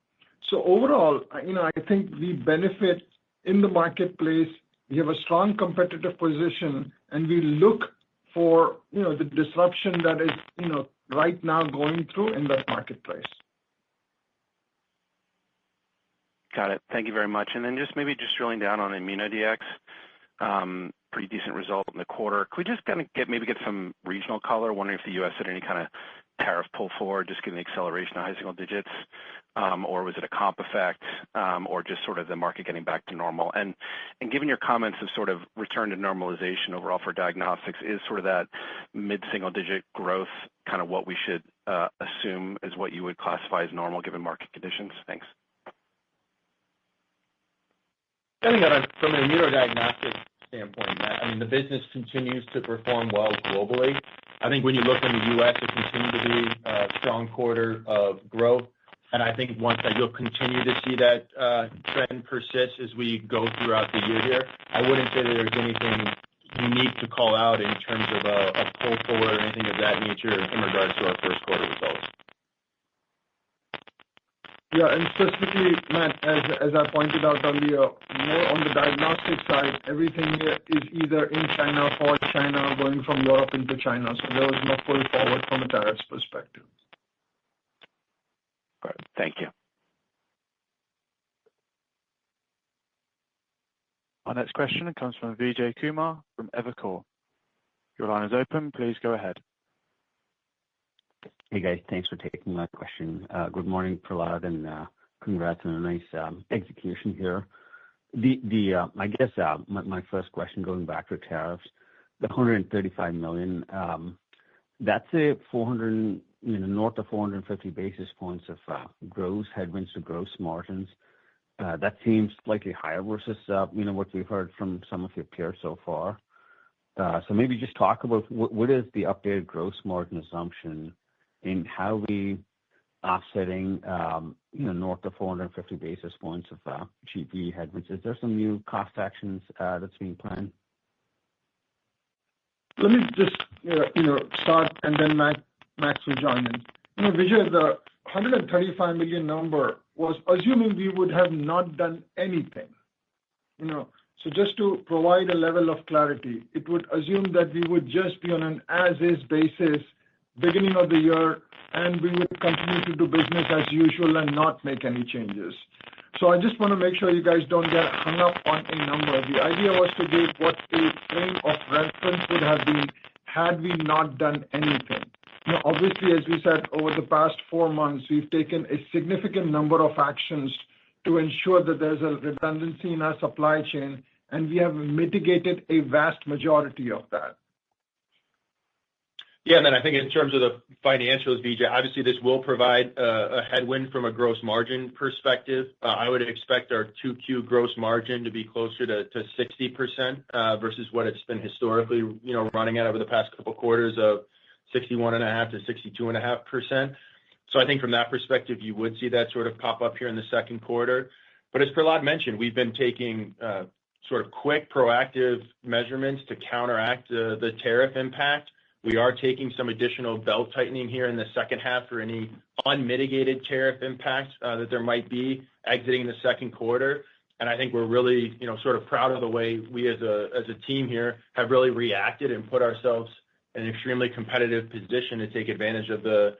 So overall, I think we benefit in the marketplace. We have a strong competitive position, and we look for the disruption that is right now going through in that marketplace. Got it. Thank you very much. And then maybe drilling down on ImmunoDX, pretty decent result in the quarter. Could we just kind of get some regional color? Wondering if the U.S. had any kind of tariff pull forward, just given the acceleration of high single digits, or was it a comp effect, or just sort of the market getting back to normal? And given your comments of sort of return to normalization overall for diagnostics, is sort of that mid-single digit growth kind of what we should assume is what you would classify as normal given market conditions? Thanks. I think that from an immunodiagnostic standpoint, Matt, the business continues to perform well globally. I think when you look in the U.S., it continued to be a strong quarter of growth. And I think once that you'll continue to see that trend persist as we go throughout the year here. I wouldn't say that there's anything unique to call out in terms of a pull forward or anything of that nature in regards to our first quarter results. Yeah, and specifically, Matt, as I pointed out earlier, more on the diagnostic side, everything is either in China, for China, going from Europe into China. So there was no pull forward from a tariffs perspective. All right. Thank you. Our next question comes from Vijay Kumar from Evercore. Your line is open. Please go ahead. Hey, guys. Thanks for taking my question. Good morning, Prahlad, and congrats on a nice execution here. I guess my first question, going back to tariffs, the $135 million, that's a north of 450 basis points of gross headwinds to gross margins. That seems slightly higher versus what we've heard from some of your peers so far. So maybe just talk about what is the updated gross margin assumption in how we offsetting north of 450 basis points of GP headwinds. Is there some new cost actions that's being planned? Let me just start, and then Max will join in. Vijay, the $135 million number was assuming we would have not done anything. So just to provide a level of clarity, it would assume that we would just be on an as-is basis beginning of the year, and we would continue to do business as usual and not make any changes. So I just want to make sure you guys don't get hung up on a number. The idea was to give what a frame of reference would have been had we not done anything. Obviously, as we said, over the past 4 months, we've taken a significant number of actions to ensure that there's a redundancy in our supply chain, and we have mitigated a vast majority of that. Yeah, and then I think in terms of the financials, Vijay, obviously this will provide a headwind from a gross margin perspective. I would expect our 2Q gross margin to be closer to 60% versus what it's been historically, running at over the past couple quarters of 61.5% to 62.5%. So I think from that perspective, you would see that sort of pop up here in the second quarter. But as Prahlad mentioned, we've been taking sort of quick, proactive measurements to counteract the tariff impact. We are taking some additional belt tightening here in the second half for any unmitigated tariff impacts that there might be exiting the second quarter. And I think we're really, sort of proud of the way we as a team here have really reacted and put ourselves in an extremely competitive position to take advantage of the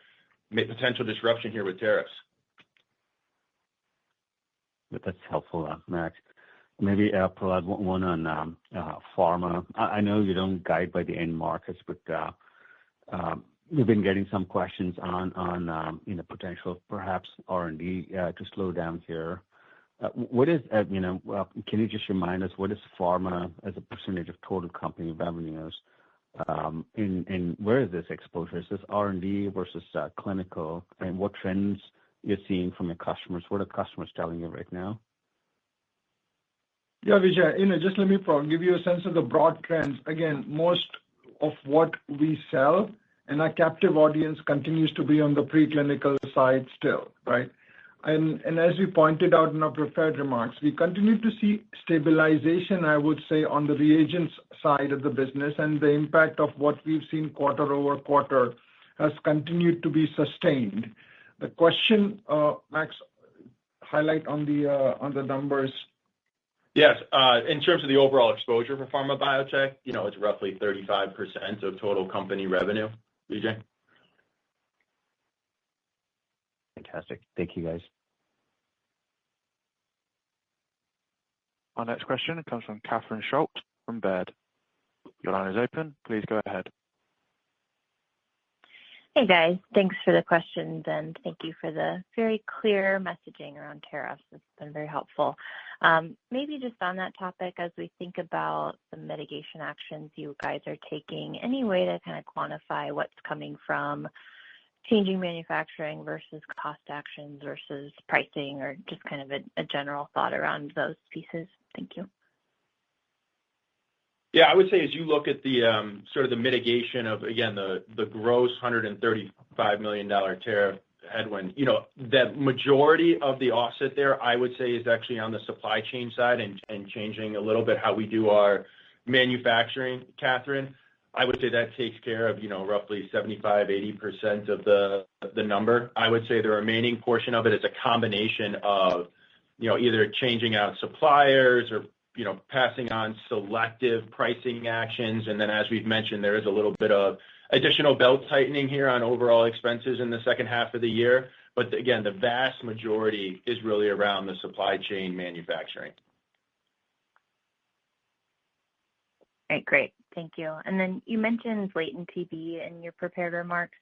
potential disruption here with tariffs. That's helpful, Max. Maybe Prahlad, one on pharma. I know you don't guide by the end markets, but we've been getting some questions on potential perhaps R&D to slow down here. What is can you just remind us what is pharma as a percentage of total company revenues? And where is this exposure? Is this R&D versus clinical? And what trends you're seeing from your customers? What are customers telling you right now? Yeah, Vijay, just let me give you a sense of the broad trends. Again, most of what we sell and our captive audience continues to be on the preclinical side still, right? And as we pointed out in our prepared remarks, we continue to see stabilization, I would say, on the reagents side of the business, and the impact of what we've seen quarter over quarter has continued to be sustained. The question, Max, highlight on the numbers. Yes. In terms of the overall exposure for pharma biotech, it's roughly 35% of total company revenue, Vijay. Fantastic. Thank you, guys. Our next question comes from Catherine Schulte from Baird. Your line is open. Please go ahead. Hey, guys. Thanks for the questions, and thank you for the very clear messaging around tariffs. It's been very helpful. Maybe just on that topic, as we think about the mitigation actions you guys are taking, any way to kind of quantify what's coming from changing manufacturing versus cost actions versus pricing, or just kind of a general thought around those pieces? Thank you. Yeah, I would say as you look at the sort of the mitigation of, again, the gross $135 million tariff headwind, the majority of the offset there, I would say, is actually on the supply chain side and changing a little bit how we do our manufacturing, Catherine. I would say that takes care of, roughly 75-80% of the number. I would say the remaining portion of it is a combination of, either changing out suppliers or passing on selective pricing actions. And then, as we've mentioned, there is a little bit of additional belt tightening here on overall expenses in the second half of the year. But again, the vast majority is really around the supply chain manufacturing. All right, great. Thank you. And then you mentioned latent TB in your prepared remarks.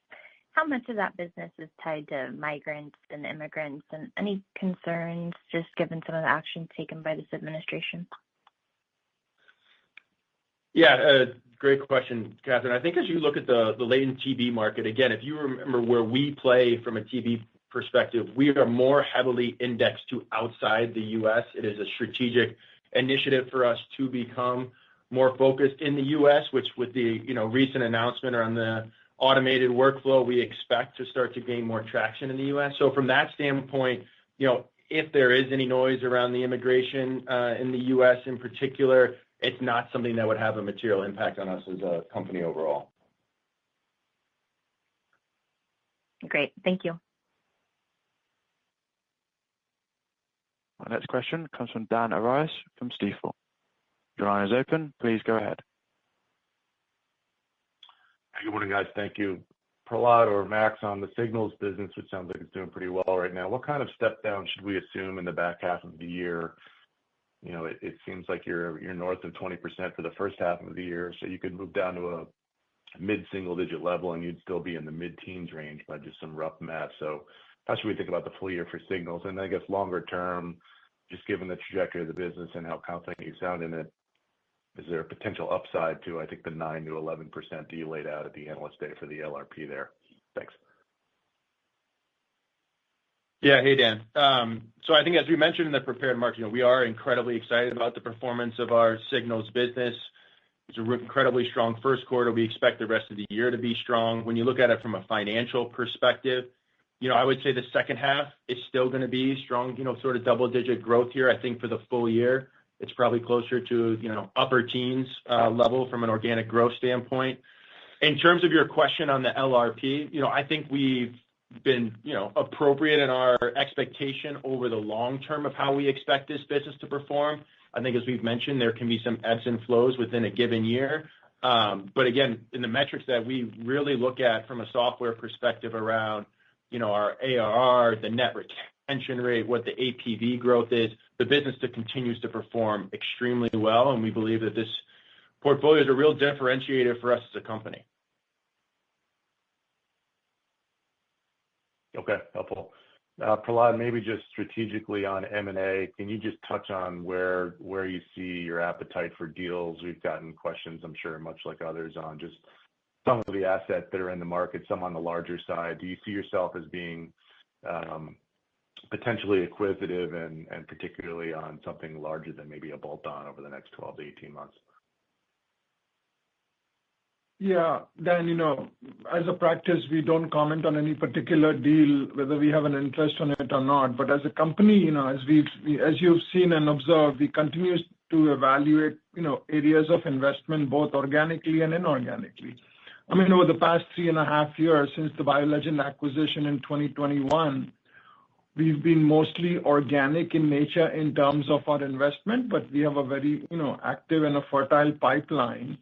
How much of that business is tied to migrants and immigrants, and any concerns just given some of the actions taken by this administration? Yeah, great question, Catherine. I think as you look at the latent TB market, again, if you remember where we play from a TB perspective, we are more heavily indexed to outside the U.S. It is a strategic initiative for us to become more focused in the U.S., which with the recent announcement around the automated workflow, we expect to start to gain more traction in the U.S. So from that standpoint, if there is any noise around the immigration in the U.S. in particular, it's not something that would have a material impact on us as a company overall. Great. Thank you. Our next question comes from Dan Arias from Stifel. Your line is open. Please go ahead. Hey, good morning, guys. Thank you. Prahlad or Max, on the signals business, which sounds like it's doing pretty well right now, what kind of step down should we assume in the back half of the year? You know, it seems like you're north of 20% for the first half of the year, so you could move down to a mid-single digit level and you'd still be in the mid-teens range by just some rough math. So how should we think about the full year for signals? And I guess longer term, just given the trajectory of the business and how confident you sound in it, is there a potential upside to, I think, the 9 to 11% that you laid out at the analyst day for the LRP there? Thanks. Yeah. Hey, Dan. So I think as we mentioned in the prepared remarks, we are incredibly excited about the performance of our signals business. It's an incredibly strong first quarter. We expect the rest of the year to be strong. When you look at it from a financial perspective, I would say the second half is still going to be strong, sort of double-digit growth here. I think for the full year, it's probably closer to, upper teens level from an organic growth standpoint. In terms of your question on the LRP, I think we've been, appropriate in our expectation over the long term of how we expect this business to perform. I think as we've mentioned, there can be some ebbs and flows within a given year. But again, in the metrics that we really look at from a software perspective around, our ARR, the net retention rate, what the APV growth is, the business continues to perform extremely well. And we believe that this portfolio is a real differentiator for us as a company. Okay, helpful. Prahlad, maybe just strategically on M&A, can you just touch on where you see your appetite for deals? We've gotten questions, I'm sure, much like others, on just some of the assets that are in the market, some on the larger side. Do you see yourself as being potentially acquisitive and particularly on something larger than maybe a bolt-on over the next 12 to 18 months? Yeah, Dan, as a practice, we don't comment on any particular deal, whether we have an interest on it or not. But as a company, as you've seen and observed, we continue to evaluate, areas of investment, both organically and inorganically. I mean, over the past 3.5 years since the BioLegend acquisition in 2021, we've been mostly organic in nature in terms of our investment, but we have a very, active and a fertile pipeline.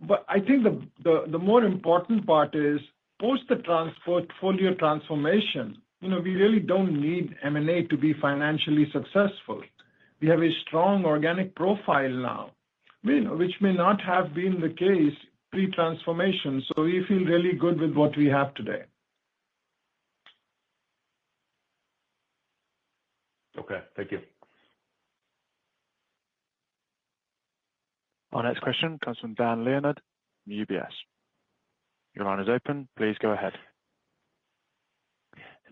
But I think the more important part is post the portfolio transformation, we really don't need M&A to be financially successful. We have a strong organic profile now, which may not have been the case pre-transformation. So we feel really good with what we have today. Okay, thank you. Our next question comes from Dan Leonard from UBS. Your line is open. Please go ahead.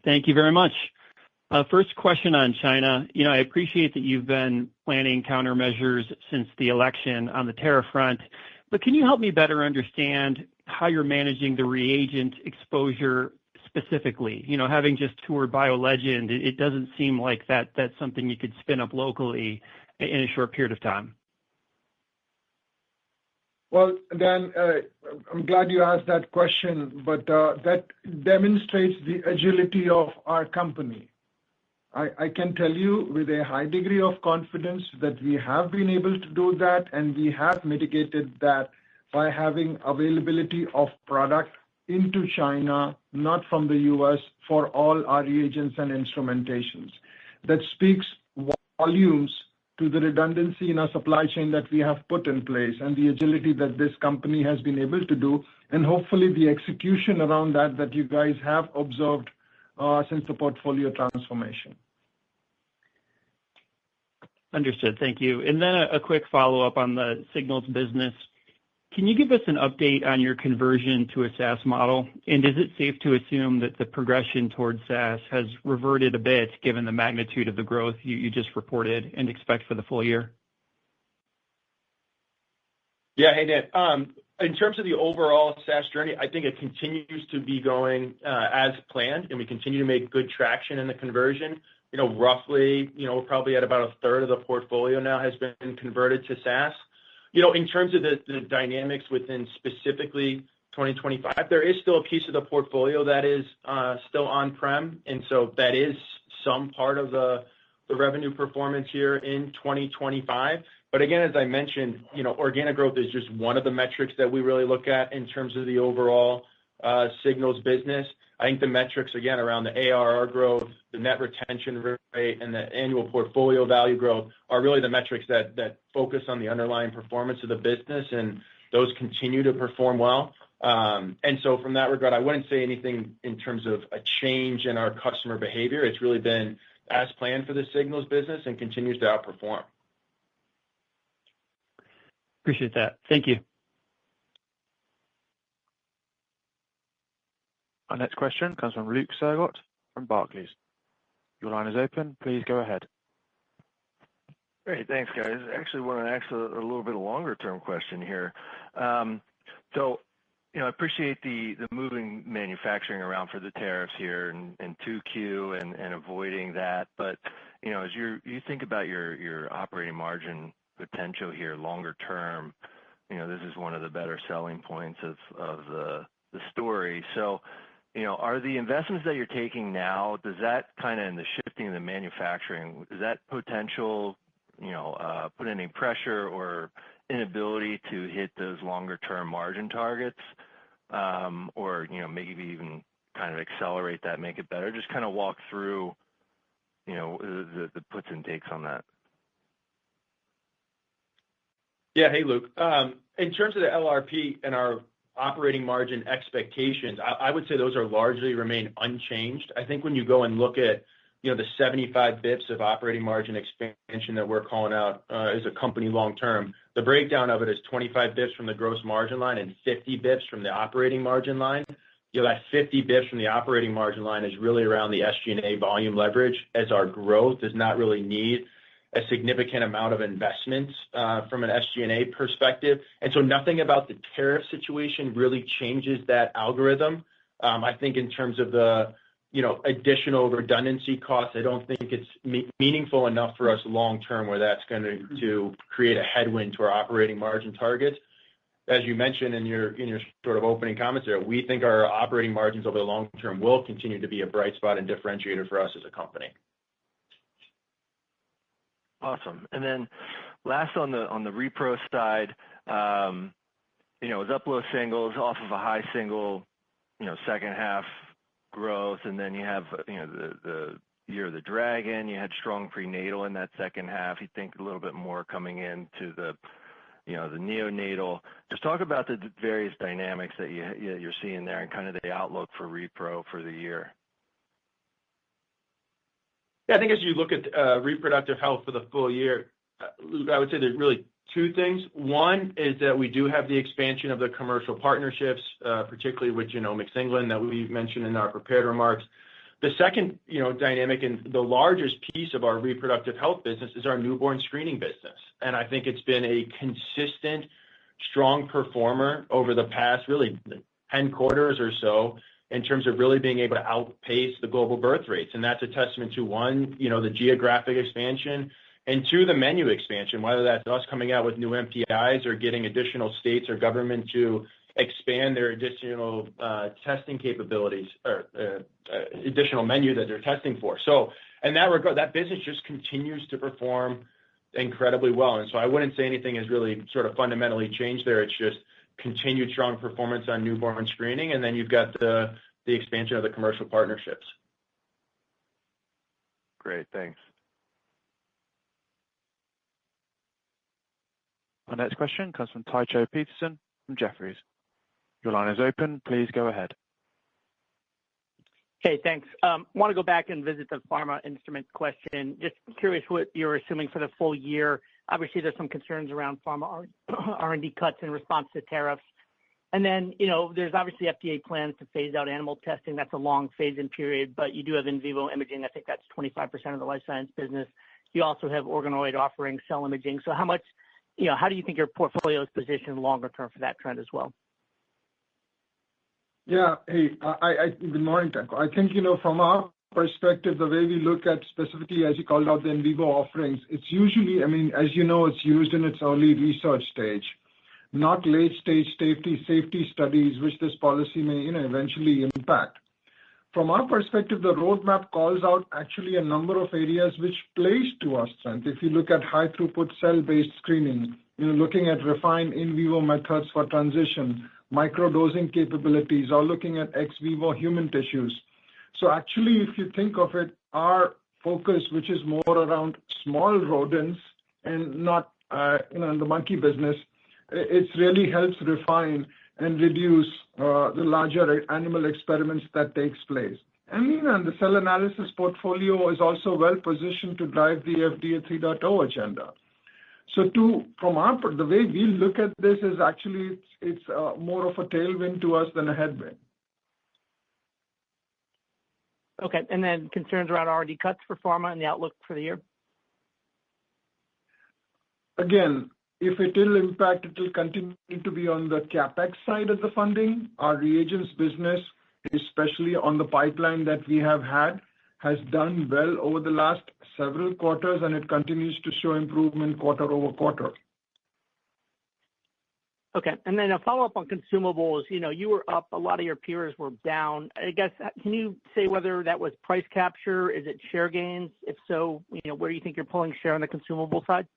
Thank you very much. First question on China. I appreciate that you've been planning countermeasures since the election on the tariff front, but can you help me better understand how you're managing the reagent exposure specifically? Having just toured BioLegend, it doesn't seem like that's something you could spin up locally in a short period of time. Well, Dan, I'm glad you asked that question, but that demonstrates the agility of our company. I can tell you with a high degree of confidence that we have been able to do that, and we have mitigated that by having availability of product into China, not from the US, for all our reagents and instrumentations. That speaks volumes to the redundancy in our supply chain that we have put in place and the agility that this company has been able to do, and hopefully the execution around that you guys have observed since the portfolio transformation. Understood. Thank you. And then a quick follow-up on the signals business. Can you give us an update on your conversion to a SaaS model? And is it safe to assume that the progression towards SaaS has reverted a bit given the magnitude of the growth you just reported and expect for the full year? Yeah, hey, Dan. In terms of the overall SaaS journey, I think it continues to be going as planned, and we continue to make good traction in the conversion. roughly, we're probably at about a third of the portfolio now has been converted to SaaS. In terms of the dynamics within specifically 2025, there is still a piece of the portfolio that is still on-prem. And so that is some part of the revenue performance here in 2025. But again, as I mentioned, organic growth is just one of the metrics that we really look at in terms of the overall Signals business. I think the metrics, again, around the ARR growth, the net retention rate, and the annual portfolio value growth are really the metrics that focus on the underlying performance of the business, and those continue to perform well. And so from that regard, I wouldn't say anything in terms of a change in our customer behavior. It's really been as planned for the Signals business and continues to outperform. Appreciate that. Thank you. Our next question comes from Luke Sergott from Barclays. Your line is open. Please go ahead. Great. Thanks, guys. Actually, want to ask a little bit of longer-term question here. I appreciate the moving manufacturing around for the tariffs here in 2Q and avoiding that. But, as you think about your operating margin potential here longer term, this is one of the better selling points of the story. So, are the investments that you're taking now, does that kind of in the shifting of the manufacturing, does that potential, put any pressure or inability to hit those longer-term margin targets, or maybe even kind of accelerate that, make it better? Just kind of walk through, the puts and takes on that. Yeah. Hey, Luke. In terms of the LRP and our operating margin expectations, I would say those are largely remain unchanged. I think when you go and look at, the 75 bips of operating margin expansion that we're calling out as a company long-term, the breakdown of it is 25 bips from the gross margin line and 50 bips from the operating margin line. That 50 bips from the operating margin line is really around the SG&A volume leverage, as our growth does not really need a significant amount of investments from an SG&A perspective. And so nothing about the tariff situation really changes that algorithm. I think in terms of the, additional redundancy costs, I don't think it's meaningful enough for us long-term where that's going to create a headwind to our operating margin targets. As you mentioned in your sort of opening comments there, we think our operating margins over the long term will continue to be a bright spot and differentiator for us as a company. Awesome. And then last on the repro side, it was up low singles off of a high single, second half growth. And then you have, the year of the dragon, you had strong prenatal in that second half. You think a little bit more coming into the neonatal. Just talk about the various dynamics that you're seeing there and kind of the outlook for repro for the year. Yeah, I think as you look at reproductive health for the full year, Luke, I would say there's really two things. One is that we do have the expansion of the commercial partnerships, particularly with Genomics England that we mentioned in our prepared remarks. The second, dynamic and the largest piece of our reproductive health business is our newborn screening business. And I think it's been a consistent, strong performer over the past really 10 quarters or so in terms of really being able to outpace the global birth rates. And that's a testament to one, the geographic expansion, and two, the menu expansion, whether that's us coming out with new MPIs or getting additional states or government to expand their additional testing capabilities or additional menu that they're testing for. So in that regard, that business just continues to perform incredibly well. And so I wouldn't say anything has really sort of fundamentally changed there. It's just continued strong performance on newborn screening. And then you've got the expansion of the commercial partnerships. Great. Thanks. Our next question comes from Tycho Peterson from Jefferies. Your line is open. Please go ahead. Okay, thanks. Want to go back and visit the pharma instrument question. Just curious what you're assuming for the full year. Obviously, there's some concerns around pharma R&D cuts in response to tariffs. And then, there's obviously FDA plans to phase out animal testing. That's a long phase-in period, but you do have in vivo imaging. I think that's 25% of the life science business. You also have organoid offering cell imaging. So how do you think your portfolio is positioned longer term for that trend as well? Yeah. Hey, good morning, Tycho. I think, from our perspective, the way we look at specifically, as you called out, the in vivo offerings, it's usually, I mean, as you know, it's used in its early research stage, not late-stage safety studies, which this policy may, eventually impact. From our perspective, the roadmap calls out actually a number of areas which plays to our strength. If you look at high-throughput cell-based screening, looking at refined in vivo methods for transition, microdosing capabilities, or looking at ex vivo human tissues. So actually, if you think of it, our focus, which is more around small rodents and not, in the monkey business, it really helps refine and reduce the larger animal experiments that takes place. And the cell analysis portfolio is also well positioned to drive the FDA 3.0 agenda. So the way we look at this is actually it's more of a tailwind to us than a headwind. Okay, and then concerns around R&D cuts for pharma and the outlook for the year? Again, if it will impact, it will continue to be on the CapEx side of the funding. Our reagents business, especially on the pipeline that we have had, has done well over the last several quarters, and it continues to show improvement quarter over quarter. Okay, and then a follow-up on consumables. You were up, a lot of your peers were down. I guess, can you say whether that was price capture? Is it share gains? If so, where do you think you're pulling share on the consumable side?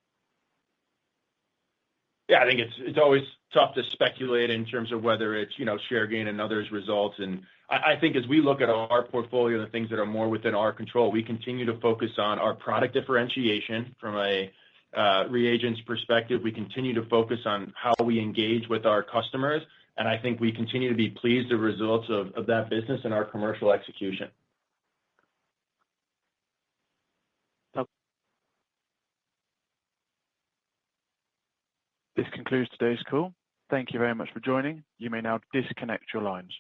Yeah, I think it's always tough to speculate in terms of whether it's, share gain and others' results. And I think as we look at our portfolio and the things that are more within our control, we continue to focus on our product differentiation from a reagents perspective. We continue to focus on how we engage with our customers. And I think we continue to be pleased with the results of that business and our commercial execution. This concludes today's call. Thank you very much for joining. You may now disconnect your lines.